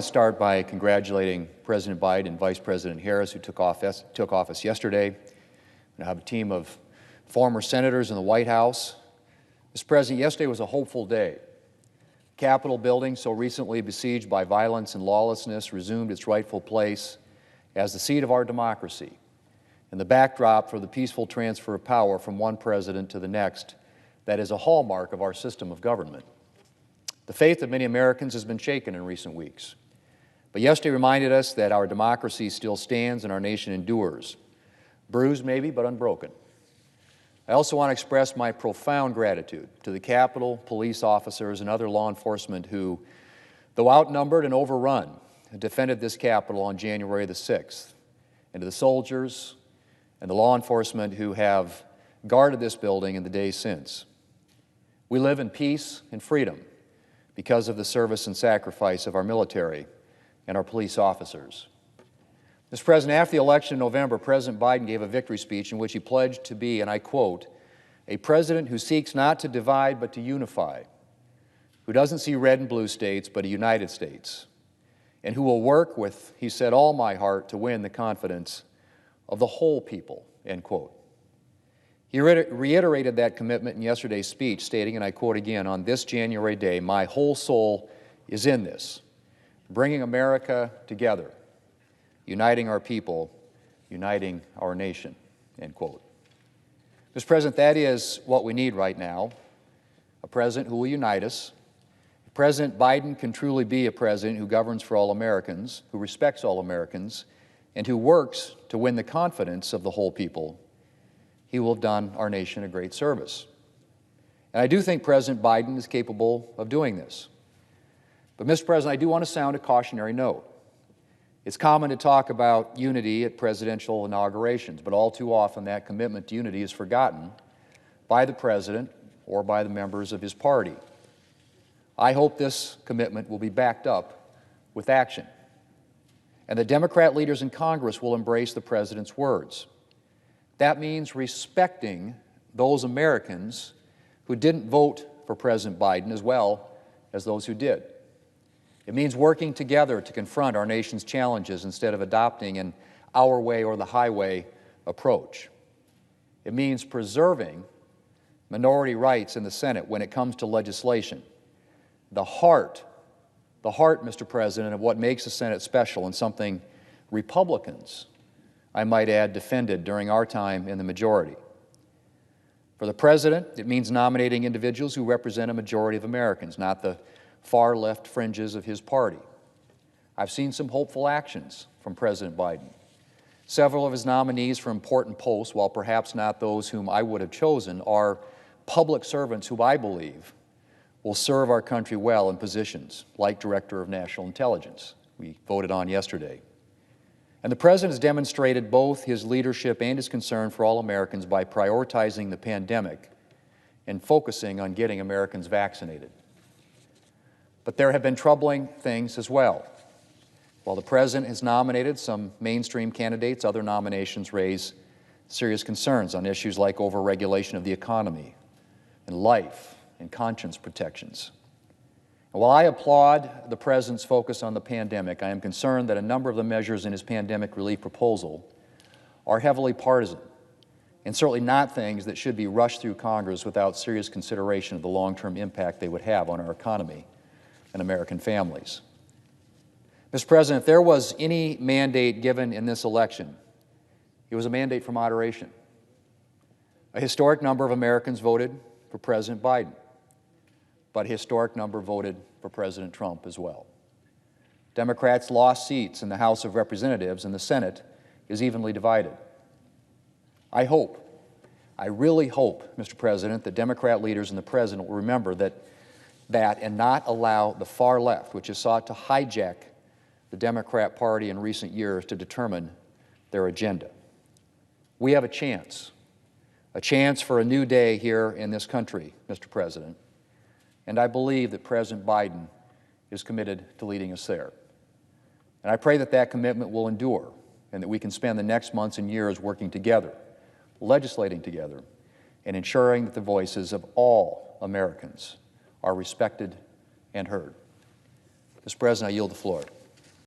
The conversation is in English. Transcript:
Start by congratulating President Biden and Vice President Harris, who took office yesterday. We have a team of former senators in the White House. Mr. President, yesterday was a hopeful day. Capitol building, so recently besieged by violence and lawlessness, resumed its rightful place as the seat of our democracy and the backdrop for the peaceful transfer of power from one president to the next that is a hallmark of our system of government. The faith of many Americans has been shaken in recent weeks. But yesterday reminded us that our democracy still stands and our nation endures. Bruised maybe, but unbroken. I also want to express my profound gratitude to the Capitol police officers and other law enforcement who, though outnumbered and overrun, defended this Capitol on January the 6th, and to the soldiers and the law enforcement who have guarded this building in the days since. We live in peace and freedom because of the service and sacrifice of our military and our police officers. Mr. President, after the election in November, President Biden gave a victory speech in which he pledged to be, and I quote, "a president who seeks not to divide but to unify, who doesn't see red and blue states but a united states, and who will work with, he said, all my heart to win the confidence of the whole people," end quote. He reiterated that commitment in yesterday's speech, stating, and I quote again, "On this January day, my whole soul is in this, bringing America together, uniting our people, uniting our nation," end quote. Mr. President, that is what we need right now, a president who will unite us. President Biden can truly be a president who governs for all Americans, who respects all Americans, and who works to win the confidence of the whole people. He will have done our nation a great service. And I do think President Biden is capable of doing this. But, Mr. President, I do want to sound a cautionary note. It's common to talk about unity at presidential inaugurations, but all too often that commitment to unity is forgotten by the President or by the members of his party. I hope this commitment will be backed up with action, and the Democrat leaders in Congress will embrace the President's words. That means respecting those Americans who didn't vote for President Biden as well as those who did. It means working together to confront our nation's challenges instead of adopting an our way or the highway approach. It means preserving minority rights in the Senate when it comes to legislation. The heart, Mr. President, of what makes the Senate special and something Republicans, I might add, defended during our time in the majority. For the President, it means nominating individuals who represent a majority of Americans, not the far left fringes of his party. I've seen some hopeful actions from President Biden. Several of his nominees for important posts, while perhaps not those whom I would have chosen, are public servants who I believe will serve our country well in positions like Director of National Intelligence, we voted on yesterday. And the President has demonstrated both his leadership and his concern for all Americans by prioritizing the pandemic and focusing on getting Americans vaccinated. But there have been troubling things as well. While the President has nominated some mainstream candidates, other nominations raise serious concerns on issues like overregulation of the economy and life and conscience protections. And while I applaud the President's focus on the pandemic, I am concerned that a number of the measures in his pandemic relief proposal are heavily partisan and certainly not things that should be rushed through Congress without serious consideration of the long-term impact they would have on our economy and American families. Mr. President, if there was any mandate given in this election, it was a mandate for moderation. A historic number of Americans voted for President Biden, but a historic number voted for President Trump as well. Democrats lost seats in the House of Representatives, and the Senate is evenly divided. I really hope, Mr. President, that Democrat leaders and the President will remember that and not allow the far left, which has sought to hijack the Democrat Party in recent years, to determine their agenda. We have a chance for a new day here in this country, Mr. President, and I believe that President Biden is committed to leading us there. And I pray that that commitment will endure and that we can spend the next months and years working together, legislating together, and ensuring that the voices of all Americans are respected and heard. Mr. President, I yield the floor.